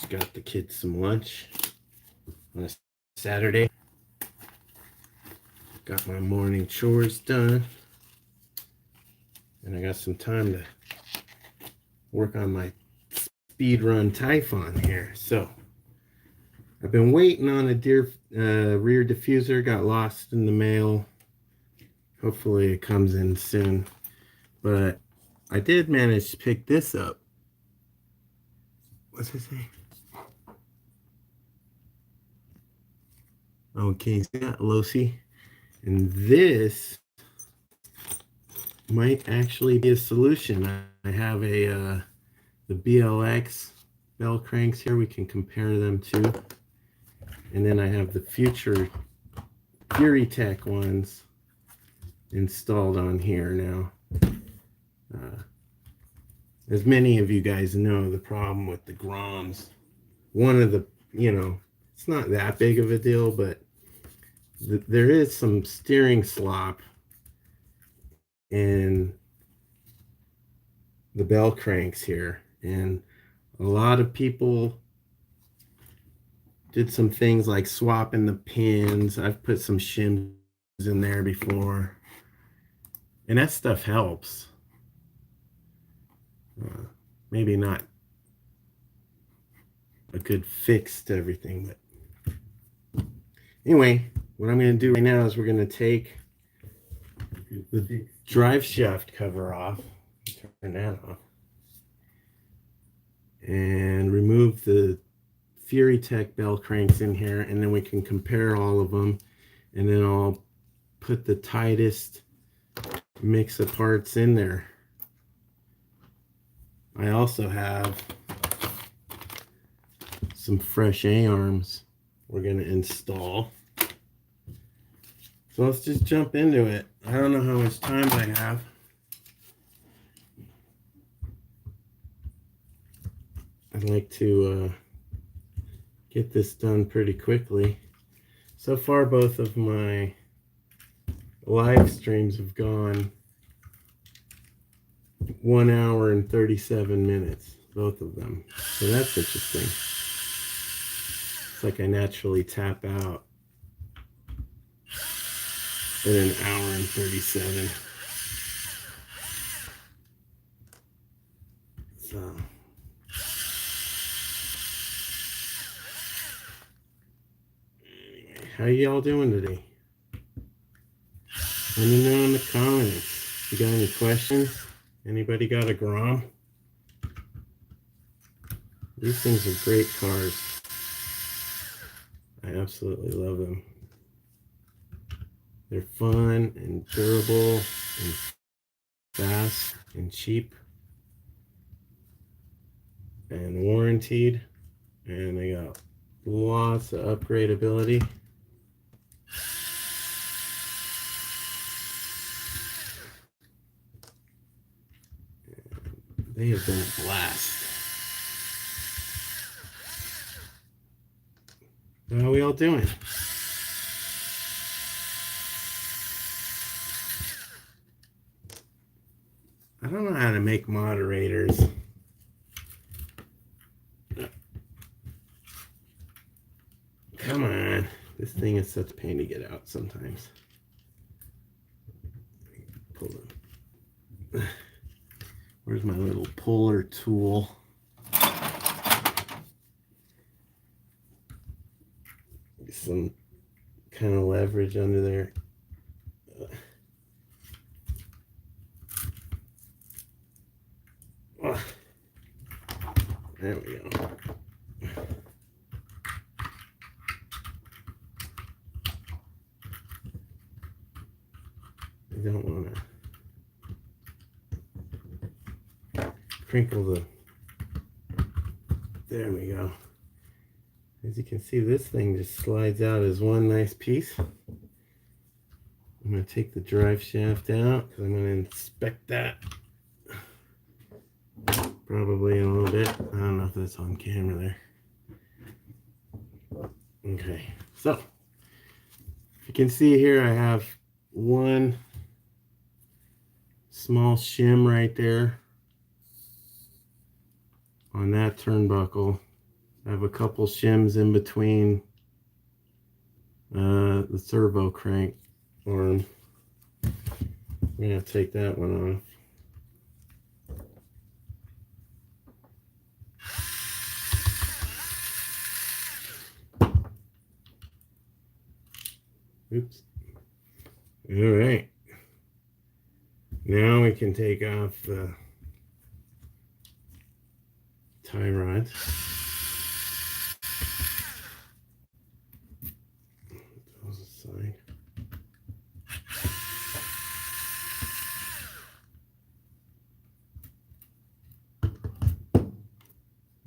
Just got the kids some lunch on a Saturday. Got my morning chores done. And I got some time to work on my speed run Typhon here. So I've been waiting on a rear diffuser. Got lost in the mail. Hopefully it comes in soon. But I did manage to pick this up. What's it say? Okay, so got Losi. And this might actually be a solution. I have the BLX bell cranks here. We can compare them to. And then I have the future Fury Tech ones installed on here now. As many of you guys know, the problem with the Groms, one of the, it's not that big of a deal, but there is some steering slop in the bell cranks here. And a lot of people did some things like swapping the pins. I've put some shims in there before. And that stuff helps. Maybe not a good fix to everything, but anyway, what I'm going to do right now is we're going to take the drive shaft cover off, turn that off, and remove the Fury Tech bell cranks in here, and then we can compare all of them, and then I'll put the tightest mix of parts in there. I also have some fresh A-arms we're going to install. So let's just jump into it. I don't know how much time I have. I'd like to get this done pretty quickly. So far, both of my live streams have gone 1 hour and 37 minutes, both of them. So that's interesting. It's like I naturally tap out at 1 hour and 37. So anyway, how y'all doing today? Let me know in the comments. You got any questions? Anybody got a Grom? These things are great cars. I absolutely love them. They're fun and durable and fast and cheap and warranted, and they got lots of upgradability. They have been a blast. How are we all doing? I don't know how to make moderators. Come on. This thing is such a pain to get out sometimes. Pull it. Where's my little puller tool? Some kind of leverage under there. There we go. I don't want to crinkle the. There we go. As you can see, this thing just slides out as one nice piece. I'm going to take the drive shaft out because I'm going to inspect that probably in a little bit. I don't know if that's on camera there. Okay, so you can see here I have one small shim right there on that turnbuckle. I have a couple shims in between the servo crank arm. I'm going to take that one off. Oops. All right. Now we can take off the tie rods. Those aside.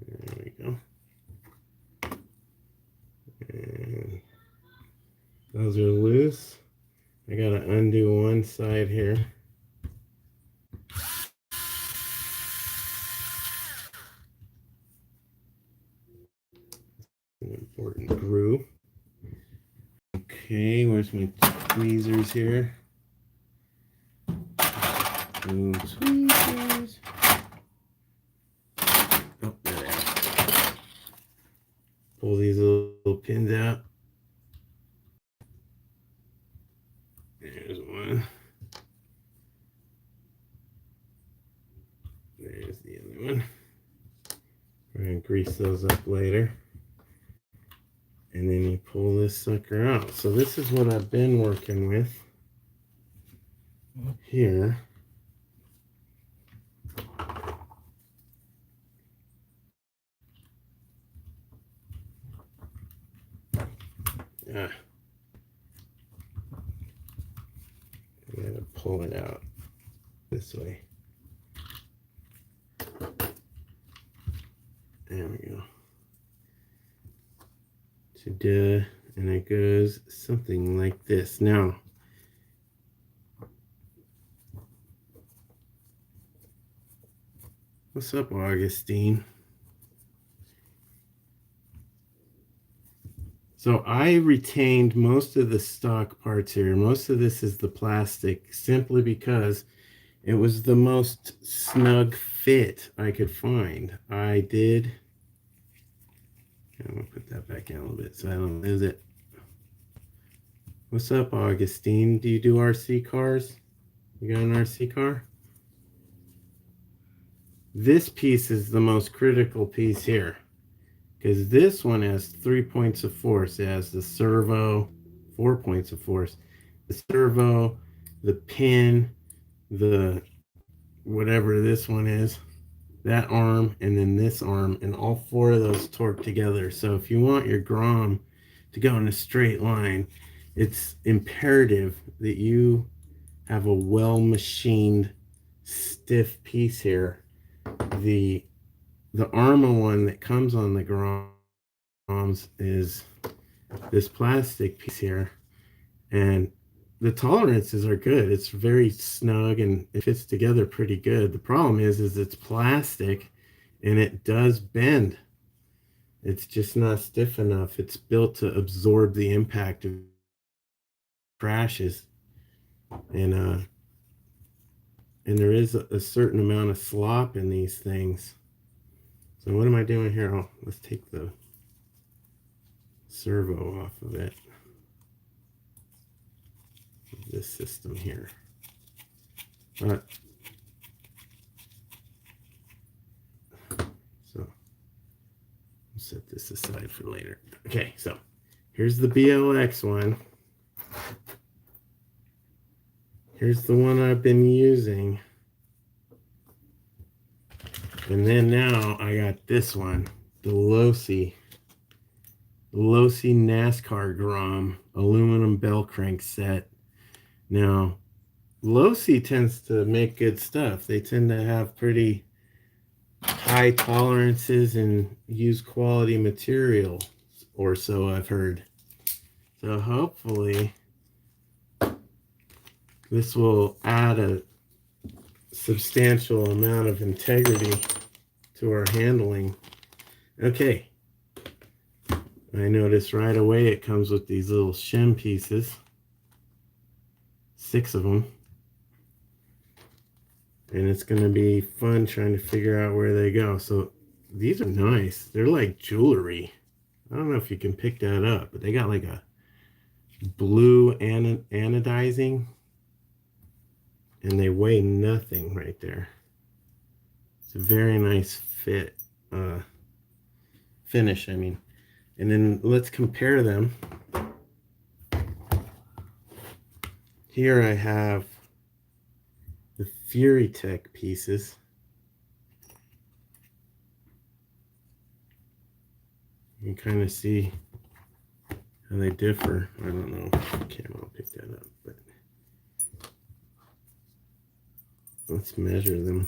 There we go. And those are loose. I gotta undo one side here. An important groove. Okay, where's my tweezers here? Tweezers. Oh, there they are. Pull these little pins out. There's one. There's the other one. We're going to grease those up later. And then you pull this sucker out. So this is what I've been working with here. I gotta pull it out this way. There we go. And it goes something like this. Now, what's up, Augustine? So I retained most of the stock parts here. Most of this is the plastic, simply because it was the most snug fit I could find. I'm gonna put that back in a little bit so I don't lose it. What's up, Augustine? Do you do RC cars? You got an RC car? This piece is the most critical piece here, because this one has 3 points of force. It has the servo, 4 points of force, the servo, the pin, the whatever this one is, that arm, and then this arm, and all 4 of those torque together. So if you want your Grom to go in a straight line, it's imperative that you have a well-machined, stiff piece here. The Arma one that comes on the Groms is this plastic piece here, and the tolerances are good. It's very snug and it fits together pretty good. The problem is it's plastic and it does bend. It's just not stiff enough. It's built to absorb the impact of crashes, and there is a certain amount of slop in these things. So what am I doing here? Oh, let's take the servo off of it. This system here. So we'll set this aside for later. Okay, so here's the BLX one. Here's the one I've been using. And then now I got this one, the Losi NASCAR Grom aluminum bell crank set. Now, Losi tends to make good stuff. They tend to have pretty high tolerances and use quality material, or so I've heard. So hopefully this will add a substantial amount of integrity to our handling. Okay, I noticed right away it comes with these little shim pieces, 6 of them, and it's going to be fun trying to figure out where they go. So these are nice. They're like jewelry. I don't know if you can pick that up, but they got like a blue anodizing, and they weigh nothing right there. It's a very nice fit, finish, I mean. And then let's compare them. Here I have the Fury Tech pieces. You can kind of see how they differ. I don't know if the camera will pick that up, but let's measure them.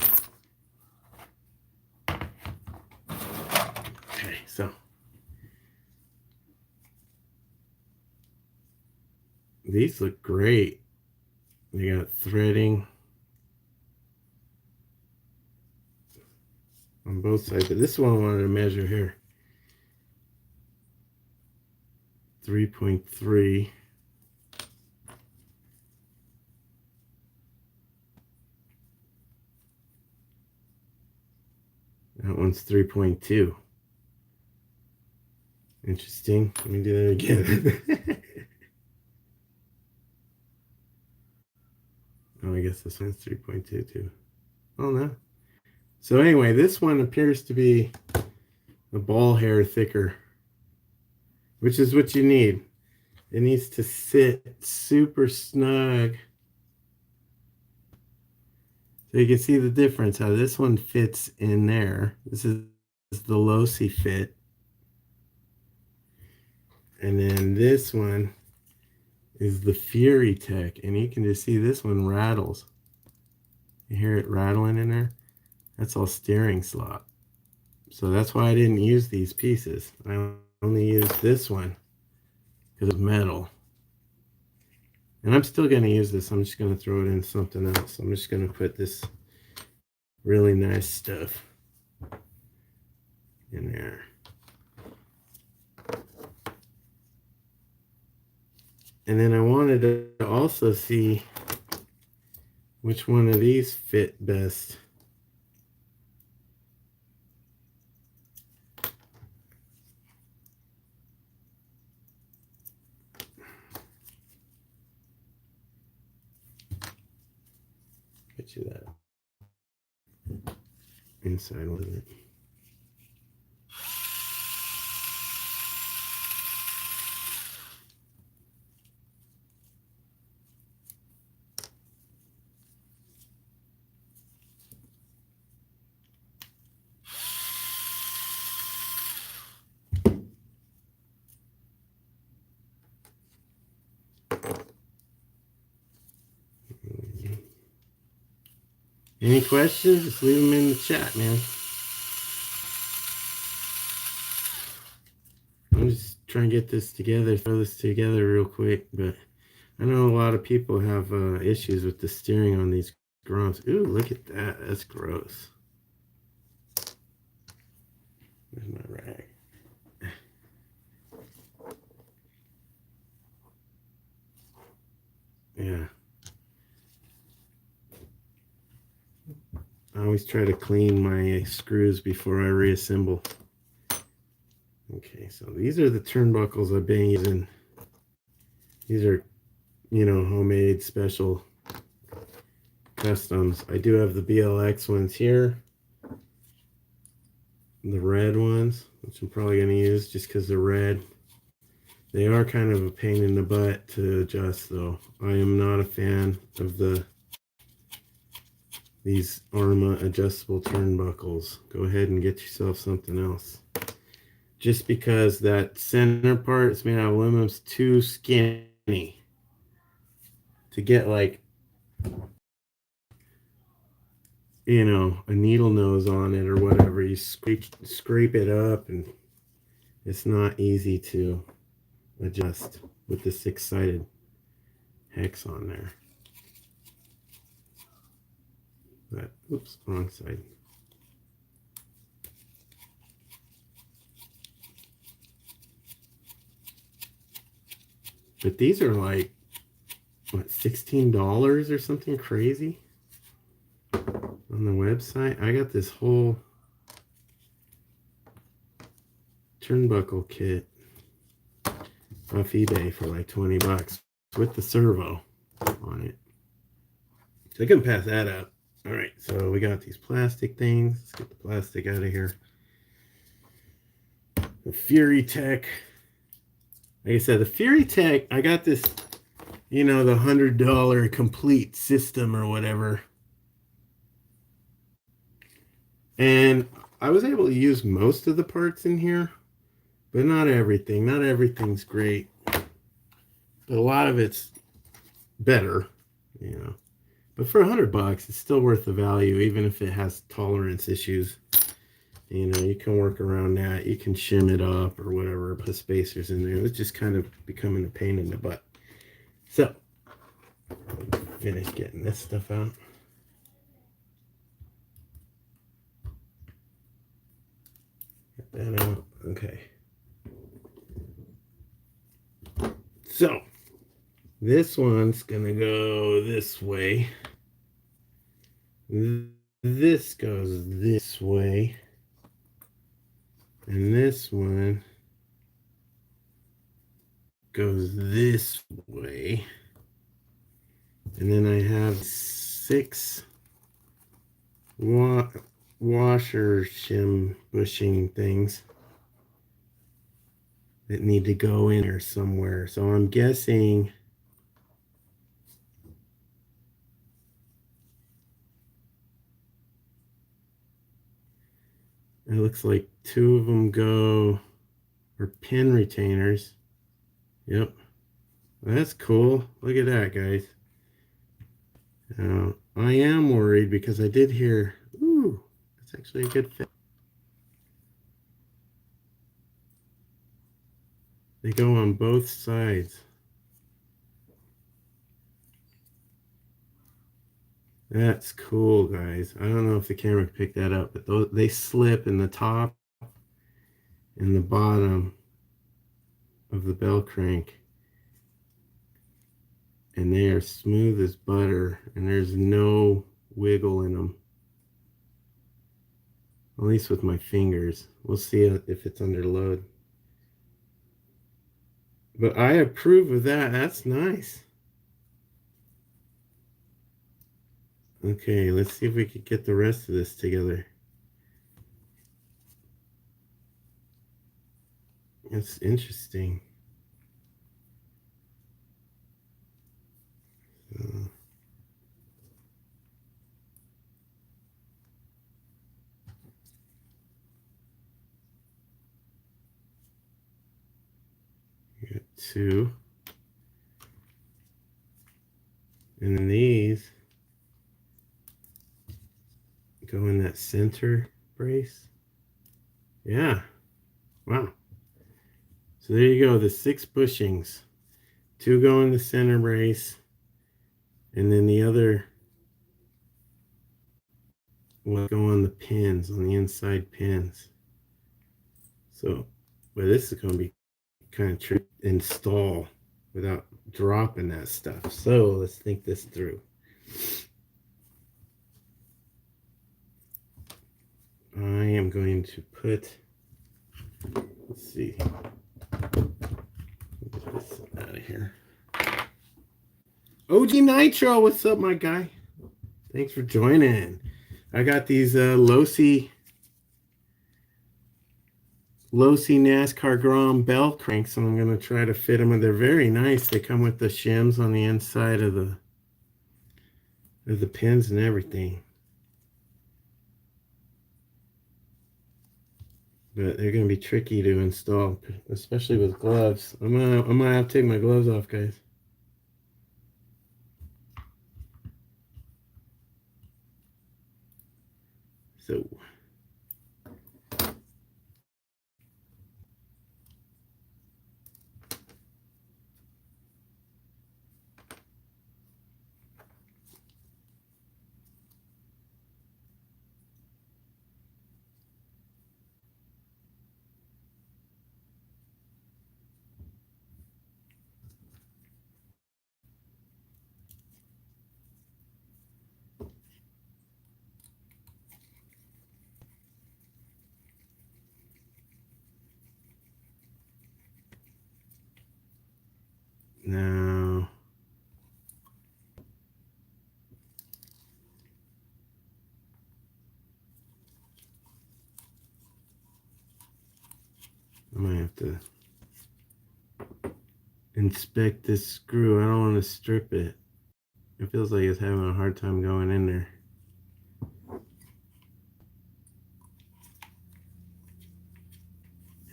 Okay, so these look great. They got threading on both sides, but this is what I wanted to measure here. 3.3. That one's 3.2. Interesting. Let me do that again. Oh, I guess this one's 3.2 too. Oh no. So anyway, this one appears to be a ball hair thicker, which is what you need. It needs to sit super snug. So you can see the difference, how this one fits in there. This is the low-C fit. And then this one is the Fury Tech. And you can just see this one rattles. You hear it rattling in there? That's all steering slot. So that's why I didn't use these pieces. I only used this one because it's metal. And I'm still going to use this. I'm just going to throw it in something else. I'm just going to put this really nice stuff in there. And then I wanted to also see which one of these fit best. Get you that inside with it. Any questions? Just leave them in the chat, man. I'm just trying to get this together, throw this together real quick, but I know a lot of people have issues with the steering on these Groms. Ooh, look at that. That's gross. Where's my rag? Yeah. I always try to clean my screws before I reassemble. Okay, so these are the turnbuckles I've been using. These are, you know, homemade special customs. I do have the BLX ones here. The red ones, which I'm probably going to use just because they're red. They are kind of a pain in the butt to adjust, though. I am not a fan of these Arma adjustable turnbuckles. Go ahead and get yourself something else. Just because that center part is made out of aluminum is too skinny to get, like, you know, a needle nose on it or whatever. You scrape it up, and it's not easy to adjust with the 6-sided hex on there. But, oops, wrong side. But these are like, what, $16 or something crazy on the website. I got this whole turnbuckle kit off eBay for like 20 bucks with the servo on it. So I can pass that up. All right, so we got these plastic things. Let's get the plastic out of here. The Fury Tech. Like I said, the Fury Tech, I got this, you know, the $100 complete system or whatever. And I was able to use most of the parts in here, but not everything. Not everything's great. But a lot of it's better, you know. But for $100, it's still worth the value, even if it has tolerance issues. You know, you can work around that. You can shim it up or whatever, put spacers in there. It's just kind of becoming a pain in the butt. So, finish getting this stuff out. Get that out. Okay. So, this one's gonna go this way. This goes this way. And this one goes this way. And then I have 6 washer shim bushing things that need to go in there somewhere. So I'm guessing it looks like 2 of them go for pin retainers. Yep. That's cool. Look at that, guys. I am worried because I did hear, ooh, that's actually a good fit. They go on both sides. That's cool, guys. I don't know if the camera can pick that up, but they slip in the top and the bottom of the bell crank. And they are smooth as butter, and there's no wiggle in them. At least with my fingers. We'll see if it's under load. But I approve of that. That's nice. Okay, let's see if we could get the rest of this together. That's interesting. You got 2. And then these go in that center brace. Yeah. Wow. So there you go, the 6 bushings. 2 go in the center brace, and then the other will go on the pins, on the inside pins. So, but this is going to be kind of tricky to install without dropping that stuff. So let's think this through. I am going to put, let's see, get this out of here. OG Nitro, what's up, my guy? Thanks for joining. I got these Losi NASCAR Grom bell cranks, and I'm going to try to fit them. And they're very nice. They come with the shims on the inside of the pins and everything. But they're going to be tricky to install, especially with gloves. I'm gonna have to take my gloves off, guys. So Now, I might have to inspect this screw. I don't want to strip it. It feels like it's having a hard time going in there.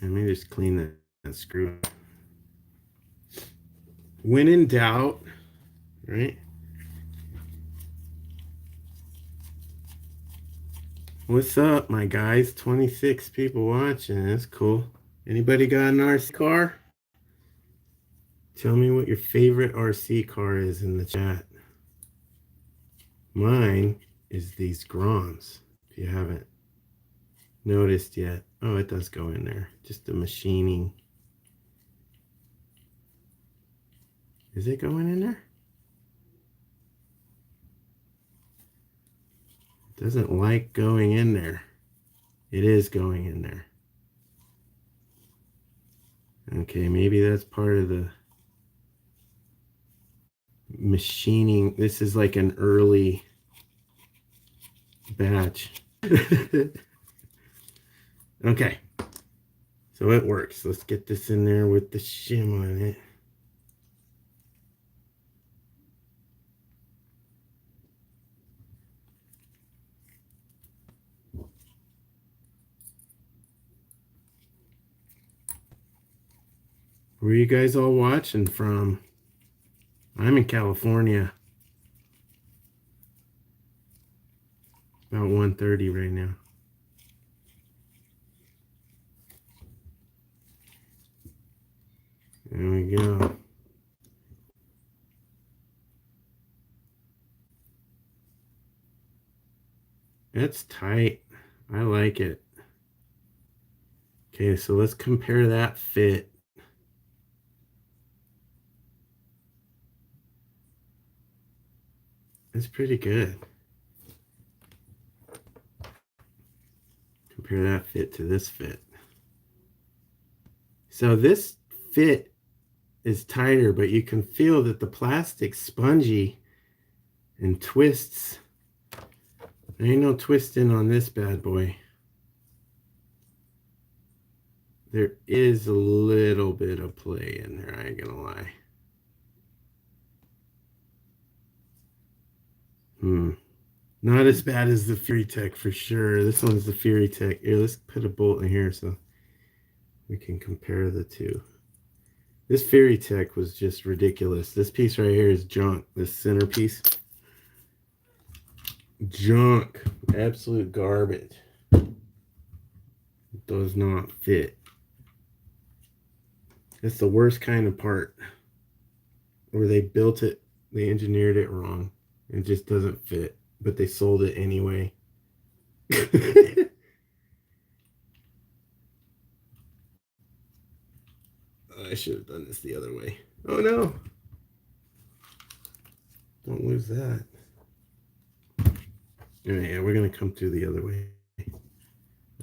Let me just clean that screw. When in doubt, right? What's up, my guys? 26 people watching. That's cool. Anybody got an RC car? Tell me what your favorite RC car is in the chat. Mine is these Groms, if you haven't noticed yet. Oh, it does go in there. Just the machining. Is it going in there? It doesn't like going in there. It is going in there. Okay, maybe that's part of the machining. This is like an early batch. Okay, so it works. Let's get this in there with the shim on it. Where are you guys all watching from? I'm in California. About 1:30 right now. There we go. It's tight. I like it. Okay, so let's compare that fit. It's pretty good. Compare that fit to this fit. So this fit is tighter, but you can feel that the plastic's spongy and twists. There ain't no twisting on this bad boy. There is a little bit of play in there, I ain't gonna lie. Not as bad as the Fury Tech for sure. This one's the Fury Tech. Here, let's put a bolt in here so we can compare the two. This Fury Tech was just ridiculous. This piece right here is junk. This center piece. Junk. Absolute garbage. It does not fit. It's the worst kind of part. Where they built it, they engineered it wrong. It just doesn't fit. But they sold it anyway. I should have done this the other way. Oh no. Don't lose that. Yeah, we're going to come through the other way. I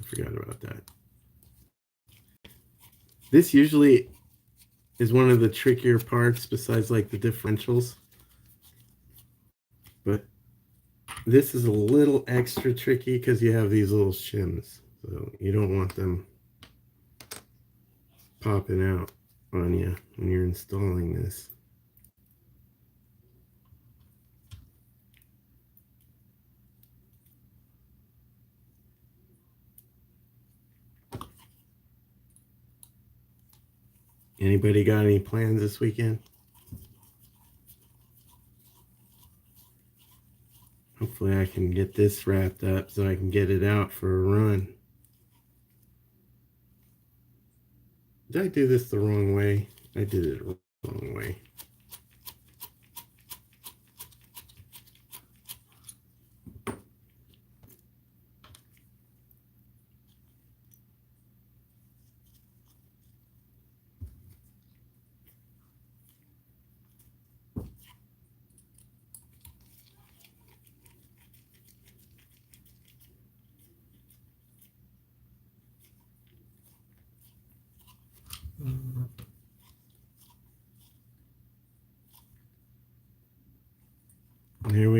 forgot about that. This usually is one of the trickier parts besides like the differentials. But this is a little extra tricky because you have these little shims. So you don't want them popping out on you when you're installing this. Anybody got any plans this weekend? Hopefully I can get this wrapped up so I can get it out for a run. Did I do this the wrong way? I did it the wrong way.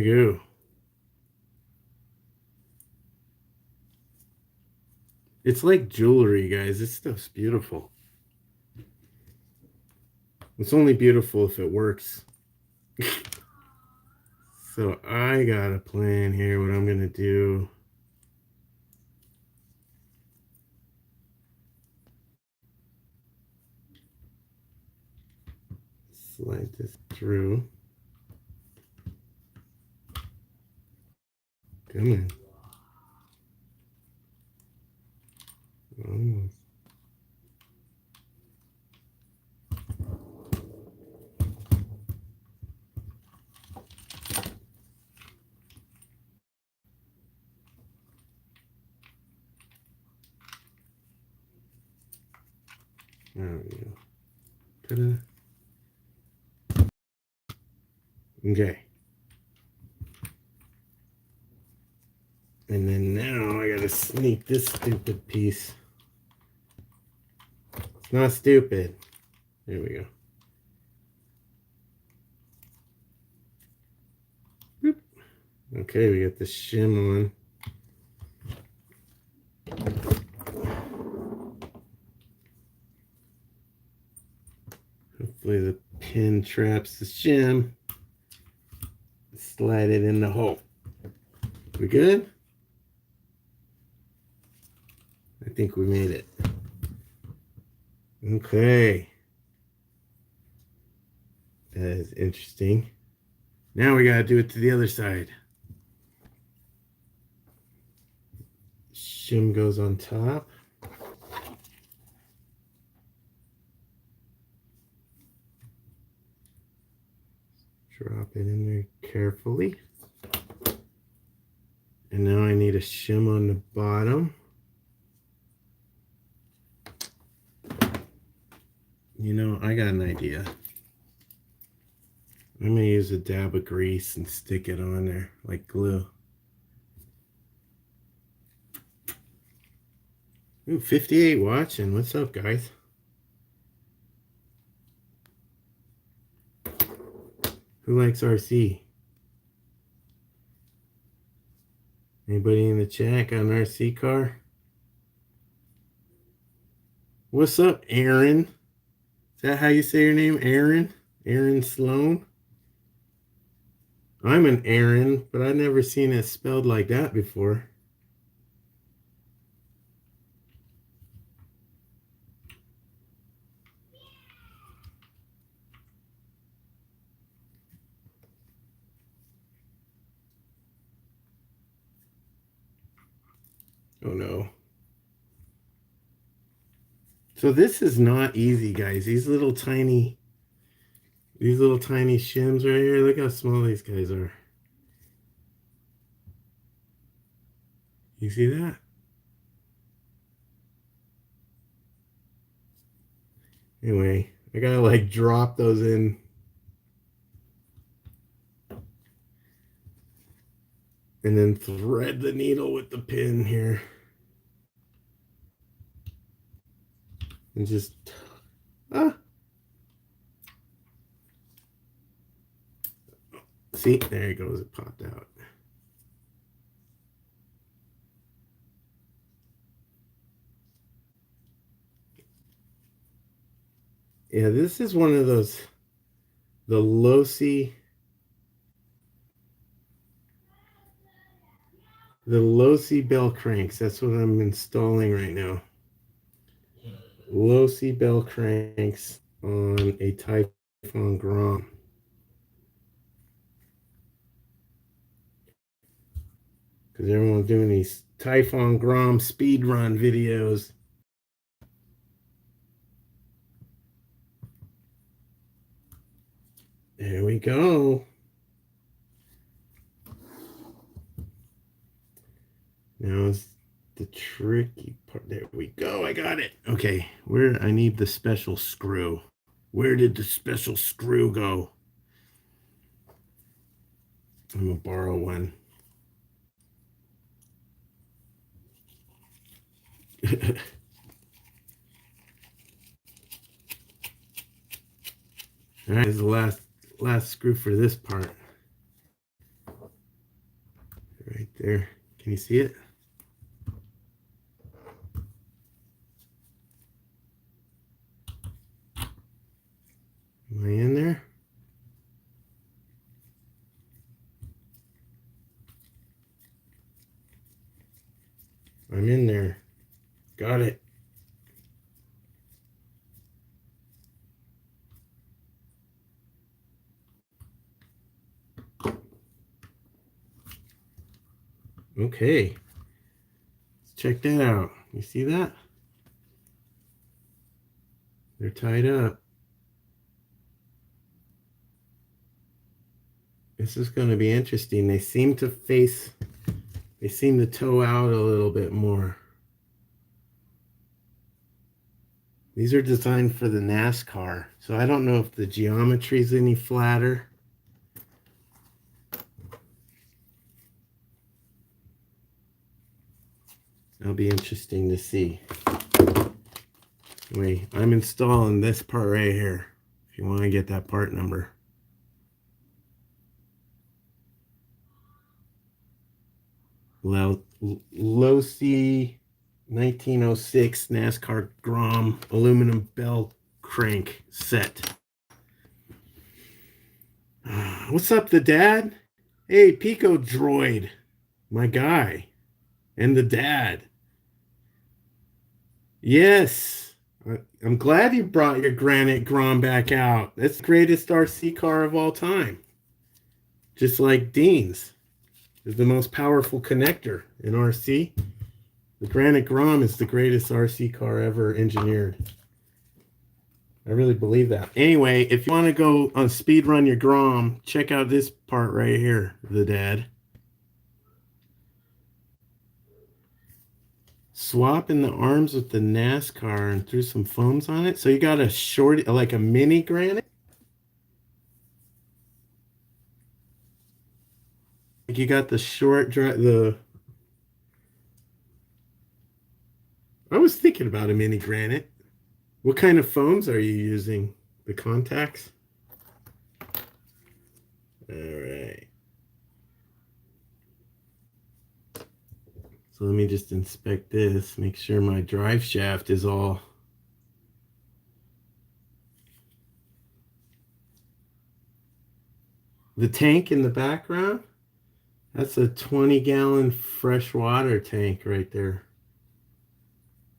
we go. It's like jewelry, guys. This stuff's beautiful. It's only beautiful if it works. So I got a plan here, what I'm going to do. Slide this through. Come on. Almost. There we go. Ta-da. Okay. And then now I gotta sneak this stupid piece. It's not stupid. There we go. Boop. Okay, we got the shim on. Hopefully the pin traps the shim. Slide it in the hole. We good? I think we made it. Okay. That is interesting. Now we gotta do it to the other side. Shim goes on top. Drop it in there carefully. And now I need a shim on the bottom. You know, I got an idea. I'm going to use a dab of grease and stick it on there like glue. Ooh, 58 watching. What's up, guys? Who likes RC? Anybody in the chat got an RC car? What's up, Aaron? Is that how you say your name, Aaron? Aaron Sloan? I'm an Aaron, but I've never seen it spelled like that before. Oh no. So this is not easy, guys. These little tiny shims right here. Look how small these guys are. You see that? Anyway, I gotta like drop those in. And then thread the needle with the pin here. And just, see, there it goes, it popped out. Yeah, this is one of those, the low-C bell cranks. That's what I'm installing right now. Low-C bell cranks on a Typhon Grom. Because everyone's doing these Typhon Grom speed run videos. There we go. Now it's the tricky part. There we go. I got it. Okay, where I need the special screw. Where did the special screw go? I'm gonna borrow one. All right, this is the last screw for this part. There, can you see it? Am I in there? I'm in there. Got it. Okay. Let's check that out. You see that? They're tied up. This is going to be interesting. They seem to toe out a little bit more. These are designed for the NASCAR, so I don't know if the geometry is any flatter. That'll be interesting to see. Wait, I'm installing this part right here, if you want to get that part number. Low-C 1906 NASCAR Grom aluminum bell crank set. What's up, the dad? Hey, Pico Droid, my guy, and the dad. Yes, I'm glad you brought your Granite Grom back out. That's the greatest RC car of all time. Just like Dean's is the most powerful connector in RC. The Granite Grom is the greatest RC car ever engineered. I really believe that. Anyway, if you want to go on speed run your Grom, check out this part right here, the dad. Swap in the arms with the NASCAR and threw some foams on it. So you got a short, like a mini Granite? Like you got the short, I was thinking about a mini Granite. What kind of foams are you using? The contacts? All right. So let me just inspect this, make sure my drive shaft is all. The tank in the background, that's a 20-gallon freshwater tank right there.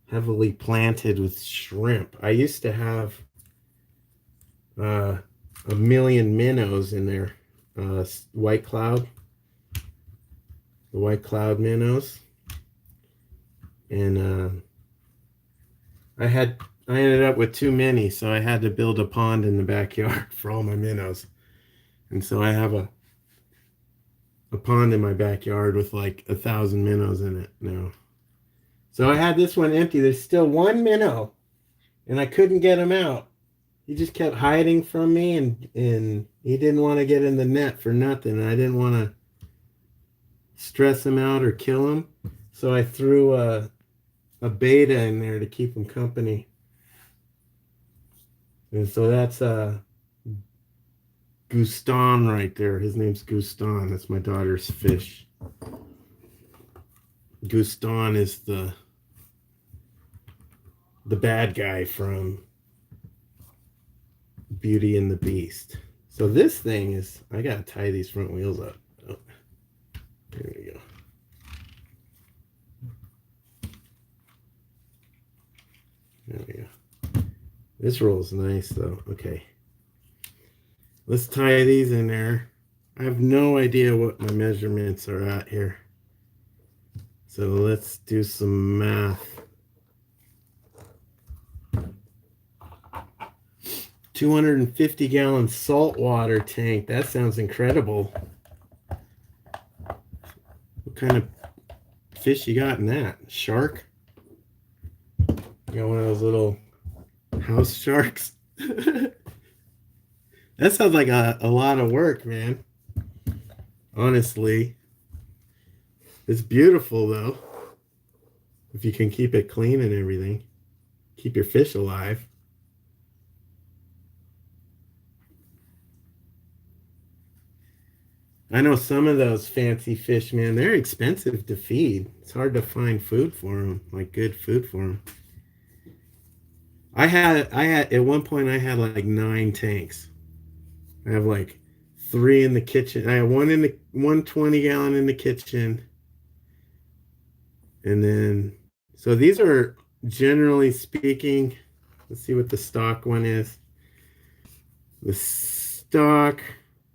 Heavily planted with shrimp. I used to have a million minnows in there. White cloud. The white cloud minnows. And I ended up with too many, so I had to build a pond in the backyard for all my minnows. And so I have a pond in my backyard with like 1,000 minnows in it now. So I had this one empty. There's still one minnow, and I couldn't get him out. He just kept hiding from me, and he didn't want to get in the net for nothing. And I didn't want to stress him out or kill him. So I threw a beta in there to keep him company. And so that's Guston right there. His name's Guston. That's my daughter's fish. Guston is the bad guy from Beauty and the Beast. So this thing is, I gotta tie these front wheels up. Oh, there we go. There we go. This rolls nice though. Okay. Let's tie these in there. I have no idea what my measurements are at here. So let's do some math. 250-gallon saltwater tank. That sounds incredible. What kind of fish you got in that? Shark? You got one of those little house sharks? That sounds like a lot of work, man. Honestly. It's beautiful, though. If you can keep it clean and everything. Keep your fish alive. I know some of those fancy fish, man, they're expensive to feed. It's hard to find food for them, like good food for them. I had at one point I had like 9 tanks. I have like 3 in the kitchen. I have one in the 120 gallon in the kitchen, and then so these are generally speaking. Let's see what the stock one is. The stock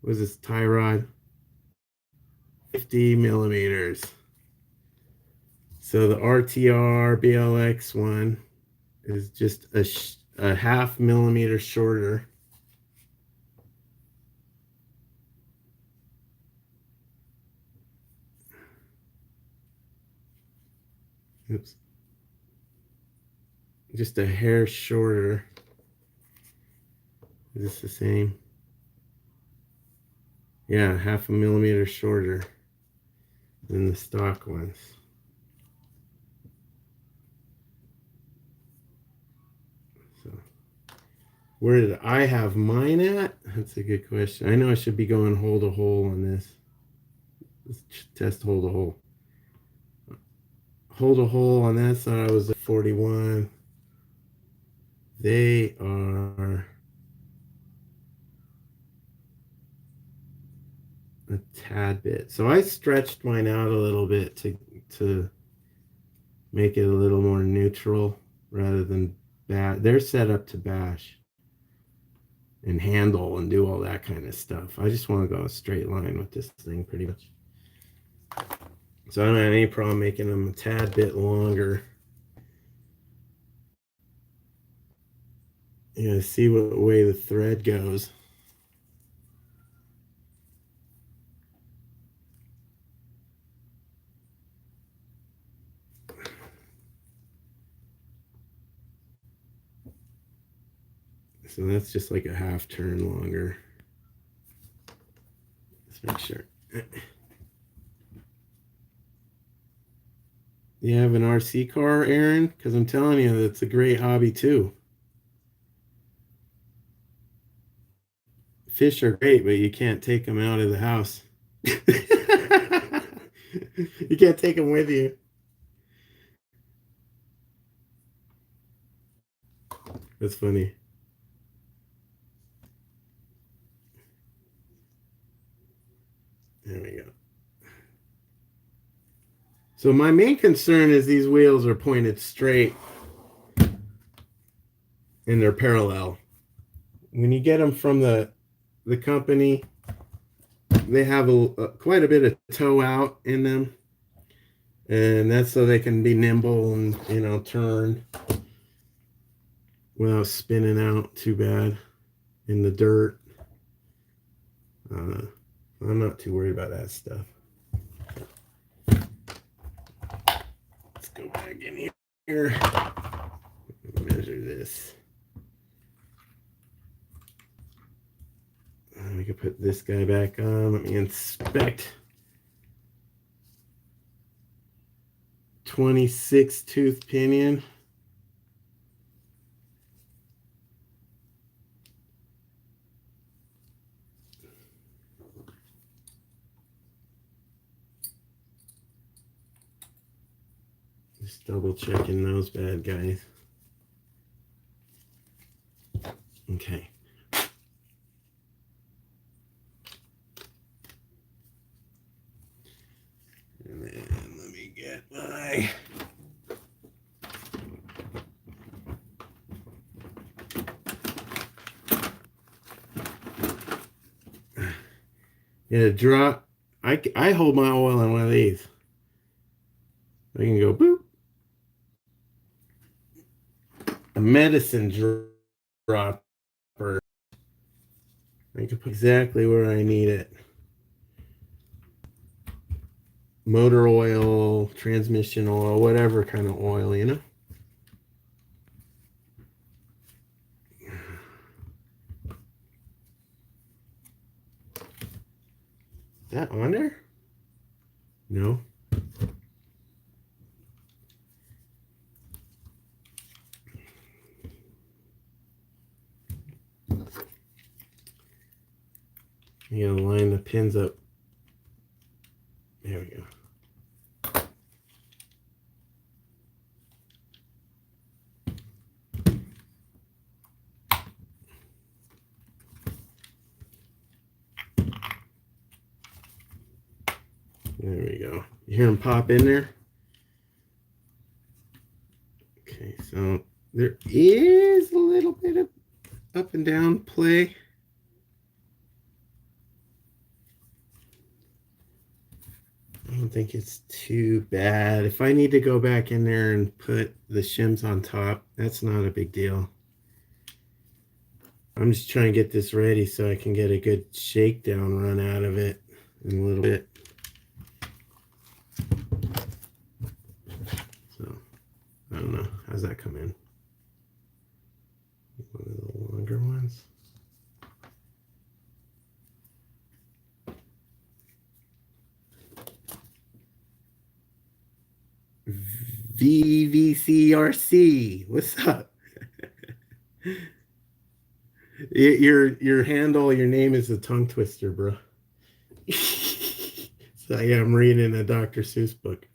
was this tie rod, 50 millimeters. So the RTR BLX one is just a half millimeter shorter. Oops. Just a hair shorter. Is this the same? Yeah, half a millimeter shorter than the stock ones. So, where did I have mine at? That's a good question. I know I should be going hole to hole on this. Let's test hole to hole. Hole to hole on that side, I was at 41. They are a tad bit. So I stretched mine out a little bit to make it a little more neutral rather than bash. They're set up to bash and handle and do all that kind of stuff. I just want to go a straight line with this thing pretty much. So I don't have any problem making them a tad bit longer. You gotta see what way the thread goes. So that's just like a half turn longer. Let's make sure. You have an RC car, Aaron? Because I'm telling you, it's a great hobby too. Fish are great, but you can't take them out of the house. You can't take them with you. That's funny. There we go. So my main concern is these wheels are pointed straight and they're parallel. When you get them from the company, they have quite a bit of toe out in them, and that's so they can be nimble and turn without spinning out too bad in the dirt. I'm not too worried about that stuff. Let's go back in here. Measure this. We can put this guy back on. Let me inspect. 26 tooth pinion. Just double checking those bad guys. Okay. And then let me get my drop. I hold my oil on one of these. I can go boop. A medicine dropper. I can put exactly where I need it. Motor oil, transmission oil, whatever kind of oil, Is that on there? No. You gotta line the pins up There we go. You hear them pop in there? Okay, so there is a little bit of up and down play. I don't think it's too bad. If I need to go back in there and put the shims on top, that's not a big deal. I'm just trying to get this ready so I can get a good shakedown run out of it in a little bit. So, I don't know. How's that come in? One of the longer ones. VVCRC. What's up? Your handle, your name is a tongue twister, bro. So yeah, I'm reading a Dr. Seuss book.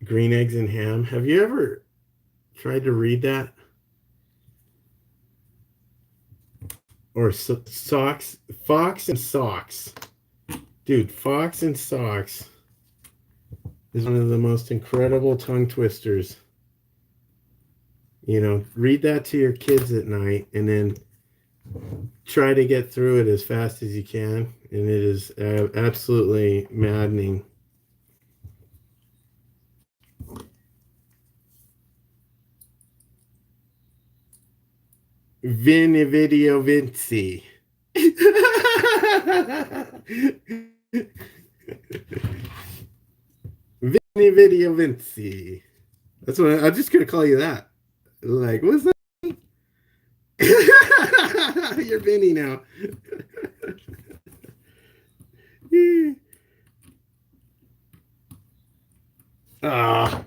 Green Eggs and Ham. Have you ever tried to read that? Or Socks? Fox and Socks. Dude, Fox and Socks is one of the most incredible tongue twisters. You know, read that to your kids at night and then try to get through it as fast as you can. And it is absolutely maddening. Vini Video Vinci. Vini Video Vinci. That's what I'm just gonna call you that. Like, what's that? You're Vinny now. Ah.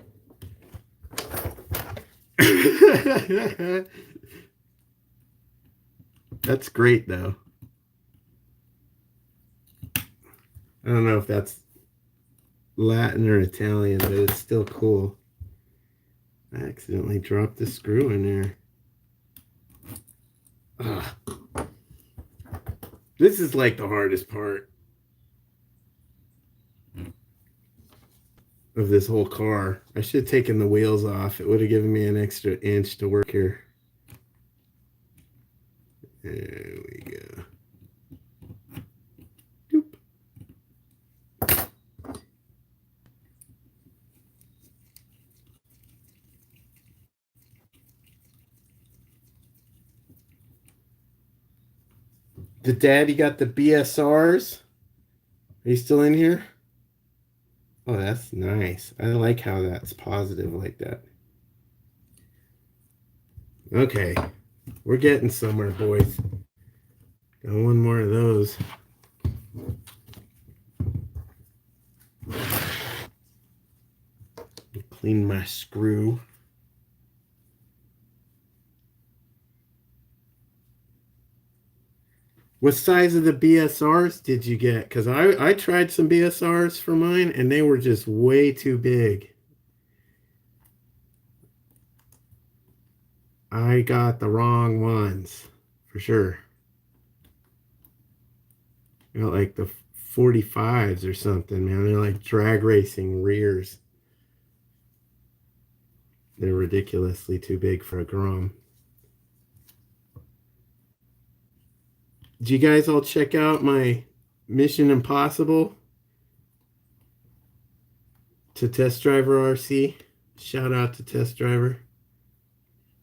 That's great, though. I don't know if that's Latin or Italian, but it's still cool. I accidentally dropped the screw in there. Ugh. This is like the hardest part of this whole car. I should have taken the wheels off. It would have given me an extra inch to work here. There we go. Doop. The daddy got the BSRs. Are you still in here? Oh, that's nice. I like how that's positive like that. Okay. We're getting somewhere, boys. Got one more of those. Clean my screw. What size of the BSRs did you get? Because I tried some BSRs for mine, and they were just way too big. I got the wrong ones, for sure. I got like the 45s or something, man. They're like drag racing rears. They're ridiculously too big for a Grom. Did you guys all check out my Mission Impossible to Test Driver RC? Shout out to Test Driver.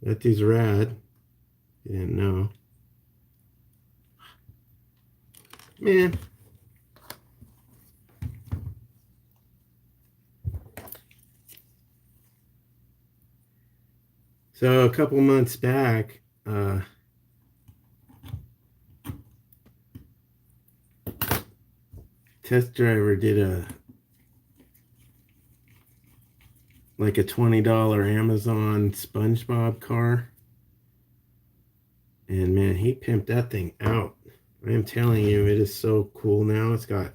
That dude's rad. You didn't know. Man. So a couple months back, Test Driver did a $20 Amazon SpongeBob car. And man, he pimped that thing out. I am telling you, it is so cool now. It's got,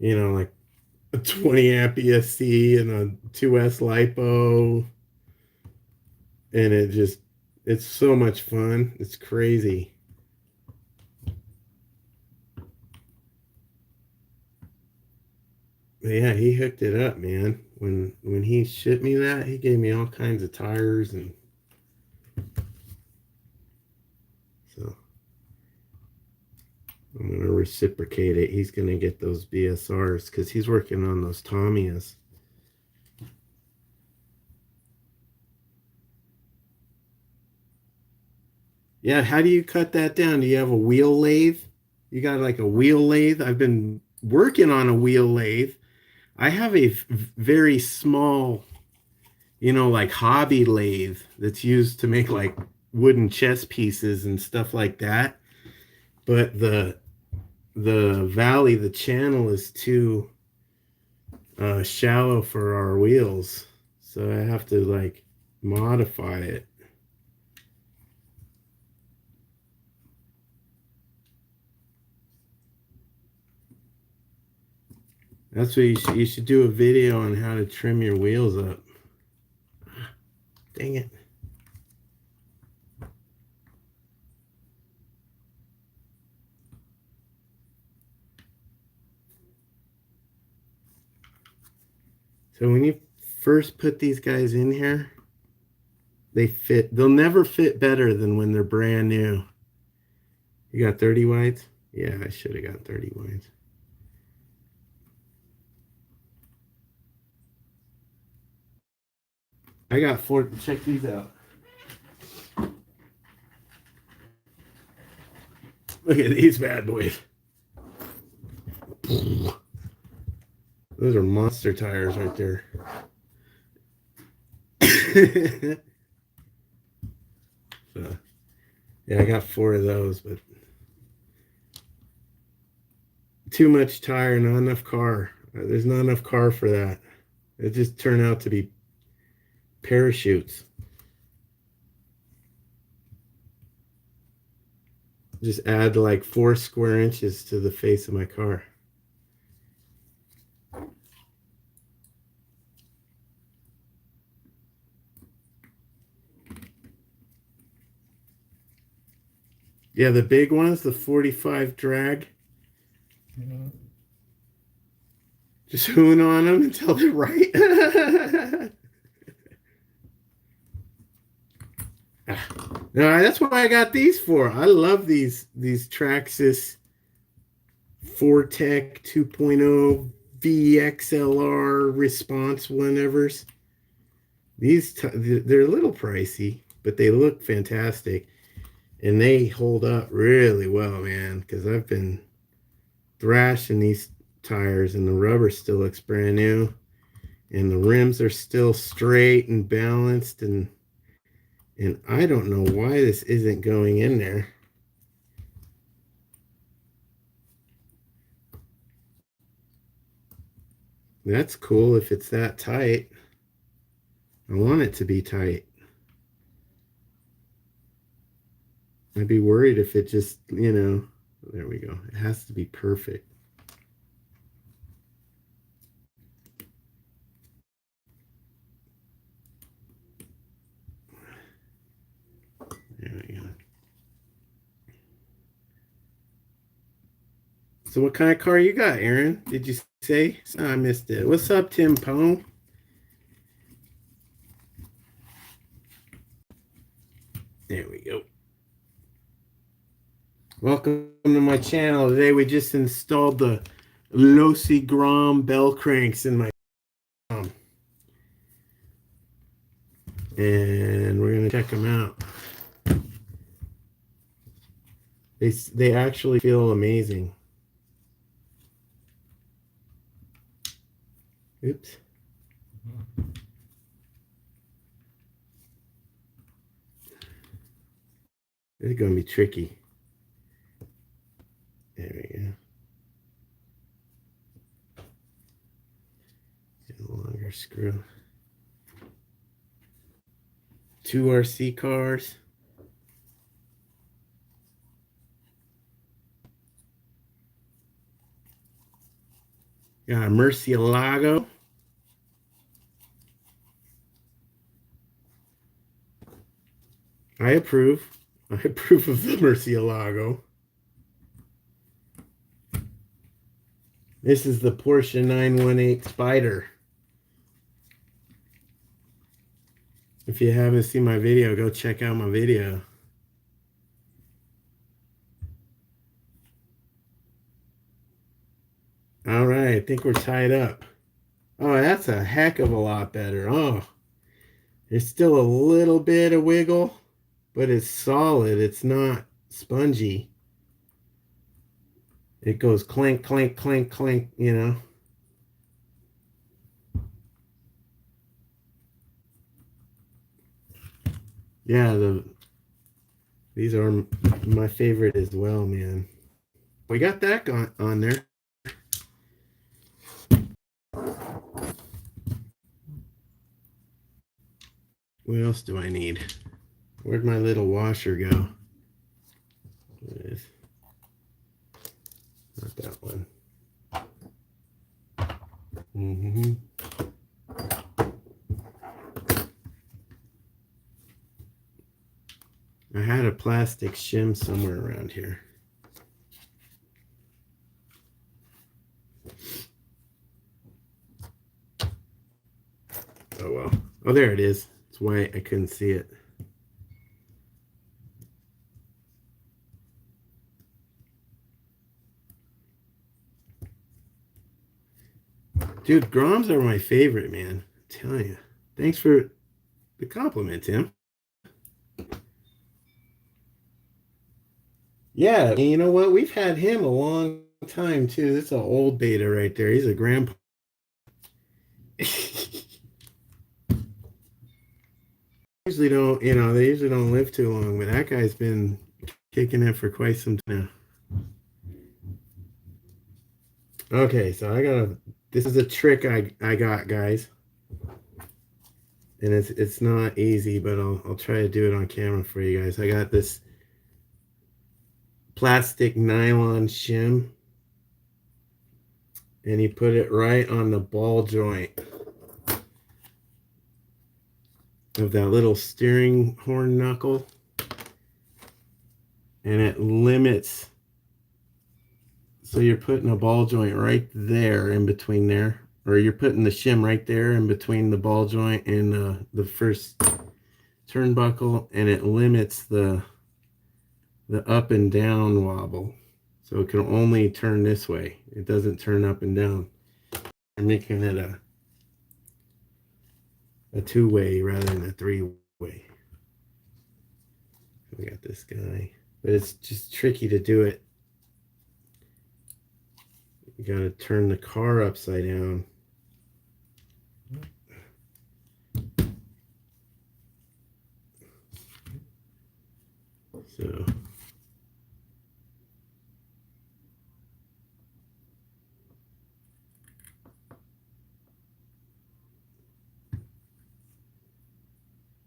like a 20 amp ESC and a 2S LiPo. And it just It's so much fun. It's crazy. But yeah, he hooked it up, man. When he shipped me that, he gave me all kinds of tires, and so I'm gonna reciprocate it. He's gonna get those BSRs because he's working on those Tamias. Yeah, how do you cut that down? Do you have a wheel lathe? You got like a wheel lathe? I've been working on a wheel lathe. I have a very small, like hobby lathe that's used to make like wooden chess pieces and stuff like that. But the channel is too shallow for our wheels. So I have to like modify it. That's what you should do a video on how to trim your wheels up. Dang it. So when you first put these guys in here, they'll never fit better than when they're brand new. You got 30 wides? Yeah, I should have got 30 wides. I got 4. Check these out. Look at these bad boys. Those are monster tires right there. So, yeah, I got 4 of those, but too much tire, not enough car. There's not enough car for that. It just turned out to be parachutes. Just add like 4 square inches to the face of my car. Yeah, the big ones, the 45 drag. Mm-hmm. Just hoon on them until they're right. No, that's what I got these for. I love these Traxxas Fortec 2.0 VXLR response whenevers. They're a little pricey, but they look fantastic. And they hold up really well, man, because I've been thrashing these tires and the rubber still looks brand new. And the rims are still straight and balanced, and I don't know why this isn't going in there. That's cool if it's that tight. I want it to be tight. I'd be worried if it just, there we go. It has to be perfect. There we go. So what kind of car you got, Aaron? Did you say? Oh, I missed it. What's up, Tim Pone? There we go. Welcome to my channel. Today we just installed the Losi Grom bell cranks in my and we're gonna check them out. They actually feel amazing. Oops. It's gonna be tricky. There we go. Get a longer screw. 2 RC cars. Got a Murcielago. I approve. I approve of the Murcielago. This is the Porsche 918 Spider. If you haven't seen my video, go check out my video. All right, I think we're tied up. Oh, that's a heck of a lot better. Oh, there's still a little bit of wiggle, but it's solid. It's not spongy. It goes clink, clink, clink, clink, you know. Yeah, these are my favorite as well, man. We got that on there. What else do I need? Where'd my little washer go? Not that one. I had a plastic shim somewhere around here. Oh well. Oh, there it is. That's why I couldn't see it. Dude, Groms are my favorite, man. I'm telling you. Thanks for the compliment, Tim. Yeah, and you know what? We've had him a long time too. That's an old beta right there. He's a grandpa. Usually don't, they usually don't live too long, but that guy's been kicking it for quite some time. Okay, so this is a trick I got, guys. And it's not easy, but I'll try to do it on camera for you guys. I got this plastic nylon shim, and you put it right on the ball joint of that little steering horn knuckle, and it limits. So you're putting a ball joint right there in between there, or you're putting the shim right there in between the ball joint and the first turnbuckle, and it limits the up and down wobble. So it can only turn this way. It doesn't turn up and down. I'm making it a two-way rather than a three-way. We got this guy, but it's just tricky to do it. You got to turn the car upside down. So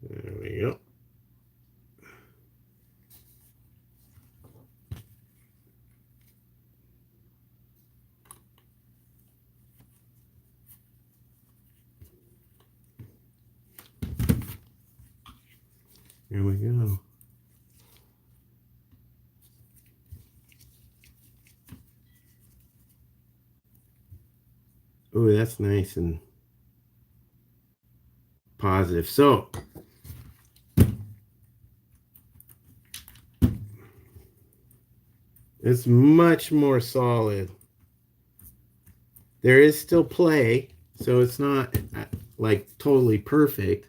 there we go. Here we go. Oh, that's nice and positive. So it's much more solid. There is still play, so it's not like totally perfect.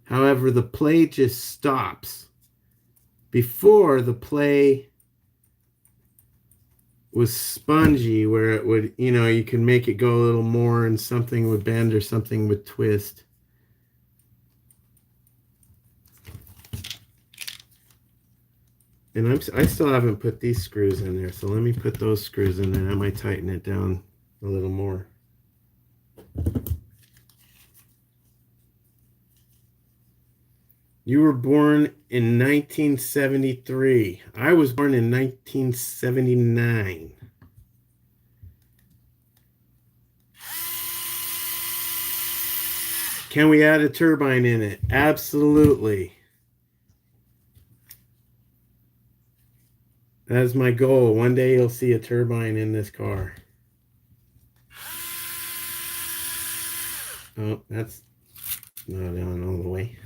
However, the play just stops. Before, the play was spongy, where it would, you can make it go a little more and something would bend or something would twist. And I still haven't put these screws in there, so let me put those screws in there. That might tighten it down a little more. You were born in 1973. I was born in 1979. Can we add a turbine in it? Absolutely. That's my goal. One day you'll see a turbine in this car. Oh, that's not on all the way.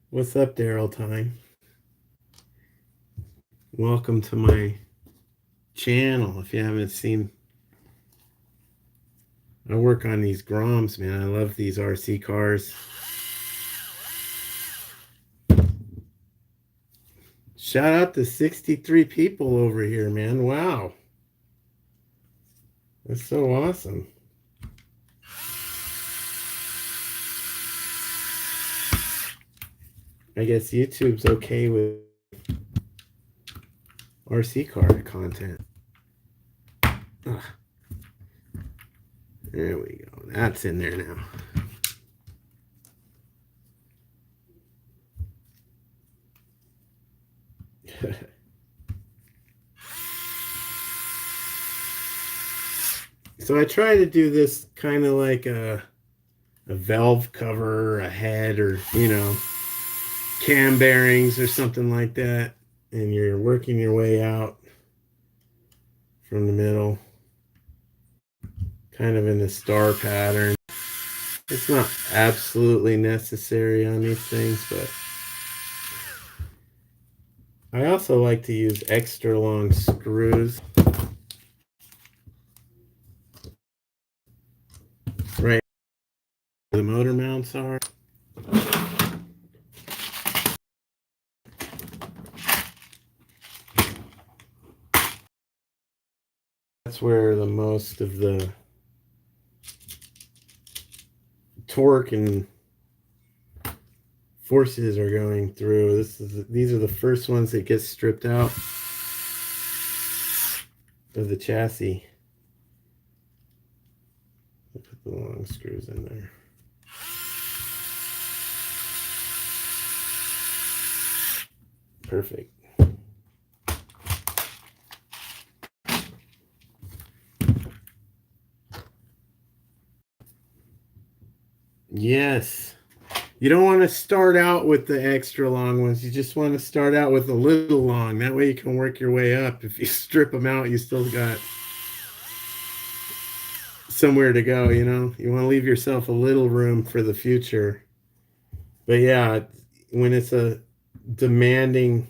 What's up, Daryl Time? Welcome to my channel. If you haven't seen, I work on these Groms, man. I love these RC cars. Shout out to 63 people over here, man. Wow. That's so awesome. I guess YouTube's okay with RC car content. Ugh. There we go. That's in there now. So I try to do this kind of like a valve cover, a head, or, you know, cam bearings or something like that. And you're working your way out from the middle, kind of in a star pattern. It's not absolutely necessary on these things, but I also like to use extra long screws. Right where the motor mounts are. That's where the most of the torque and forces are going through. These are the first ones that get stripped out of the chassis. I'll put the long screws in there. Perfect. Yes. You don't want to start out with the extra long ones. You just want to start out with a little long. That way you can work your way up. If you strip them out, you still got somewhere to go, you know? You want to leave yourself a little room for the future. But yeah, when it's a demanding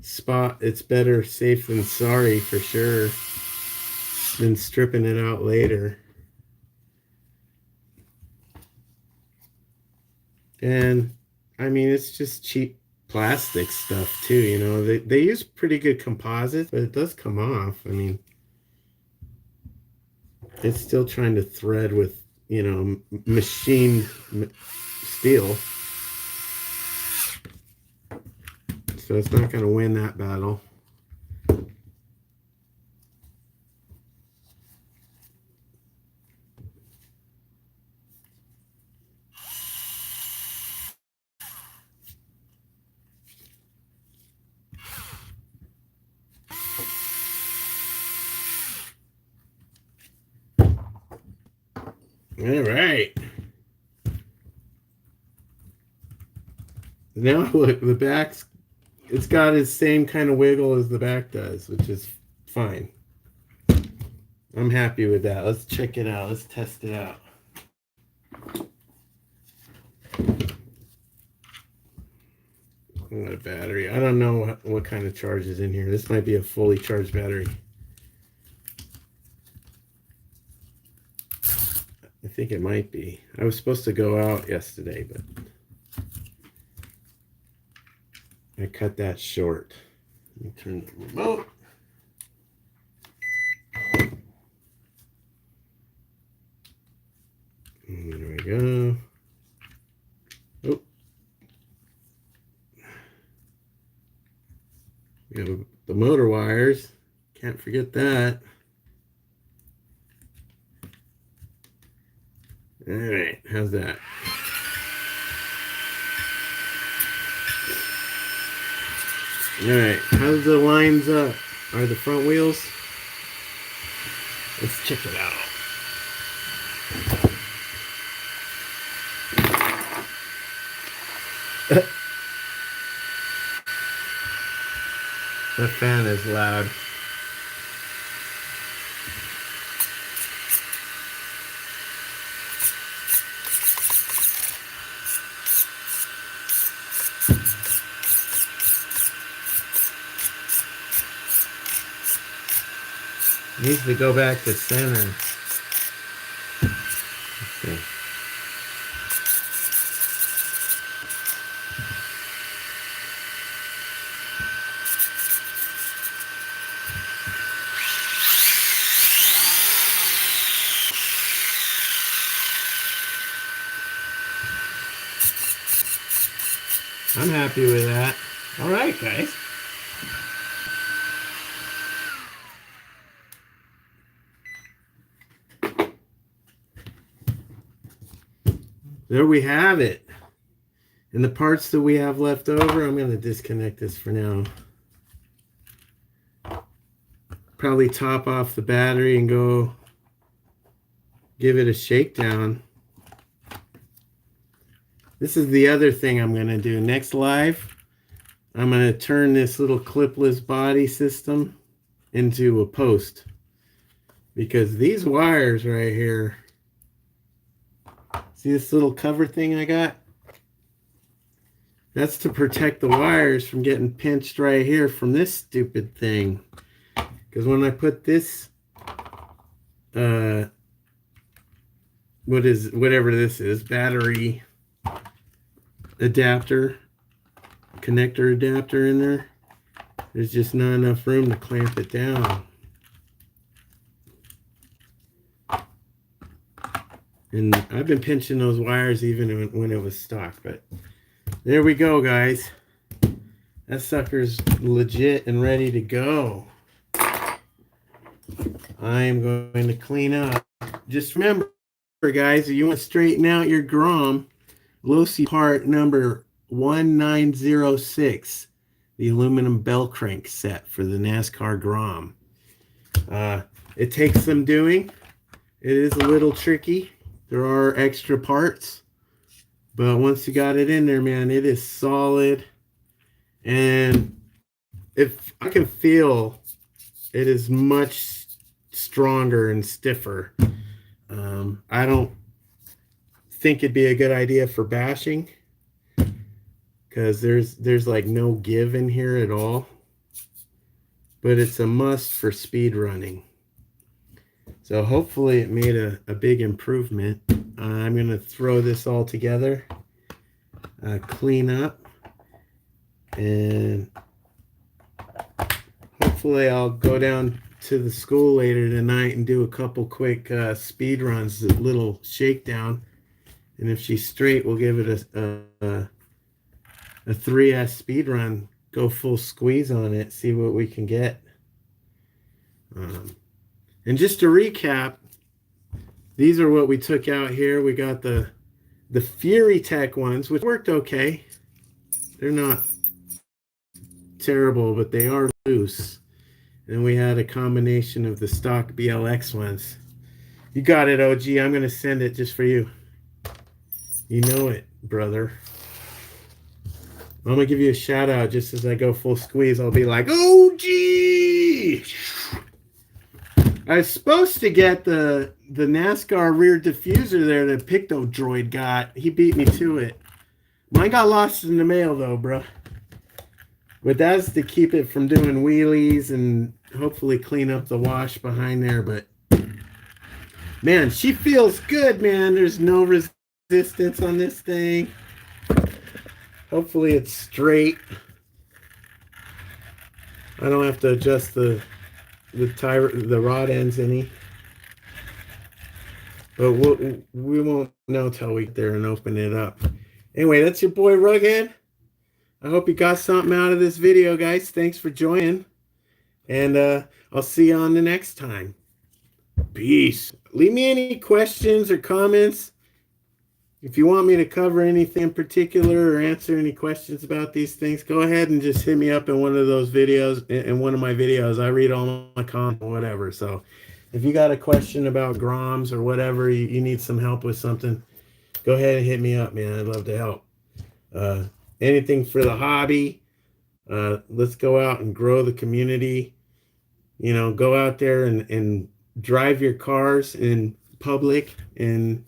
spot, it's better safe than sorry for sure than stripping it out later. And I mean, it's just cheap plastic stuff too, you know. They use pretty good composite, but it does come off. I mean, it's still trying to thread with, you know, machined steel. So it's not going to win that battle. All right. Now look, the back's, it's got its same kind of wiggle as the back does, which is fine. I'm happy with that. Let's check it out. Let's test it out. What a battery. I don't know what kind of charge is in here. This might be a fully charged battery. I think it might be. I was supposed to go out yesterday, but I cut that short. Let me turn the remote. And there we go. Oh. We have the motor wires. Can't forget that. All right, how's that? All right, how's the lines up? Are the front wheels? Let's check it out. The fan is loud. Needs to go back to center. Okay. I'm happy with that. All right, guys. There we have it. And the parts that we have left over, I'm going to disconnect this for now. Probably top off the battery and go give it a shakedown. This is the other thing I'm going to do. Next live, I'm going to turn this little clipless body system into a post. Because these wires right here, see this little cover thing I got? That's to protect the wires from getting pinched right here from this stupid thing. Because when I put this, whatever this is, battery adapter, connector adapter in there, there's just not enough room to clamp it down. And I've been pinching those wires even when it was stock, but there we go, guys. That sucker's legit and ready to go. I'm going to clean up. Just remember, guys, if you want to straighten out your Grom, Losi part number 1906, the aluminum bell crank set for the NASCAR Grom. It takes some doing. It is a little tricky. There are extra parts, but once you got it in there, man, it is solid. And if I can feel it is much stronger and stiffer. I don't think it'd be a good idea for bashing because there's like no give in here at all, but it's a must for speed running. So hopefully it made a big improvement. I'm going to throw this all together, clean up, and hopefully I'll go down to the school later tonight and do a couple quick speed runs, a little shakedown. And if she's straight, we'll give it a 3S speed run, go full squeeze on it, see what we can get. And just to recap, these are what we took out here. We got the Fury Tech ones, which worked okay. They're not terrible, but they are loose. And we had a combination of the stock BLX ones. You got it, OG. I'm going to send it just for you. You know it, brother. I'm going to give you a shout out just as I go full squeeze. I'll be like, OG! I was supposed to get the NASCAR rear diffuser there that Picto Droid got. He beat me to it. Mine got lost in the mail though, bro. But that's to keep it from doing wheelies and hopefully clean up the wash behind there. But man, she feels good, man. There's no resistance on this thing. Hopefully it's straight. I don't have to adjust the rod ends any. But we won't know till we get there and open it up. Anyway, that's your boy Rughead. I hope you got something out of this video, guys. Thanks for joining. And I'll see you on the next time. Peace. Leave me any questions or comments. If you want me to cover anything in particular or answer any questions about these things, go ahead and just hit me up in one of those videos, in one of my videos. I read all my comments or whatever. So if you got a question about Groms or whatever, you need some help with something, go ahead and hit me up, man. I'd love to help. anything for the hobby. Let's go out and grow the community. You know, go out there and drive your cars in public and,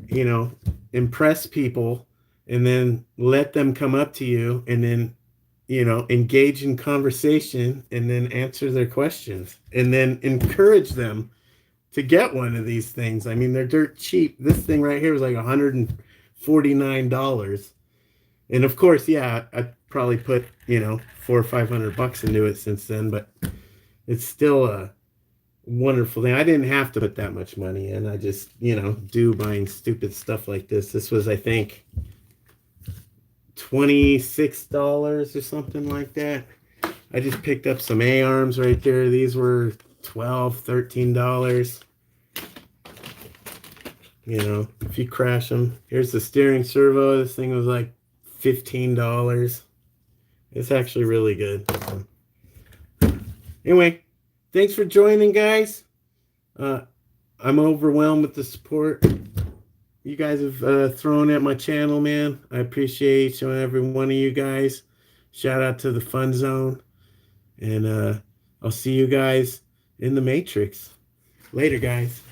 you know, impress people, and then let them come up to you and then, you know, engage in conversation and then answer their questions and then encourage them to get one of these things. I mean, they're dirt cheap. This thing right here was like $149. And of course, yeah, I probably put, you know, $400 or $500 into it since then, but it's still a wonderful thing. I didn't have to put that much money in. I just, you know, do buying stupid stuff like this. This was, I think, $26 or something like that. I just picked up some A-arms right there. These were $12, $13. You know, if you crash them. Here's the steering servo. This thing was like $15. It's actually really good. Anyway, thanks for joining, guys. I'm overwhelmed with the support you guys have thrown at my channel, man. I appreciate each and every one of you guys. Shout out to the Fun Zone. And I'll see you guys in the Matrix. Later, guys.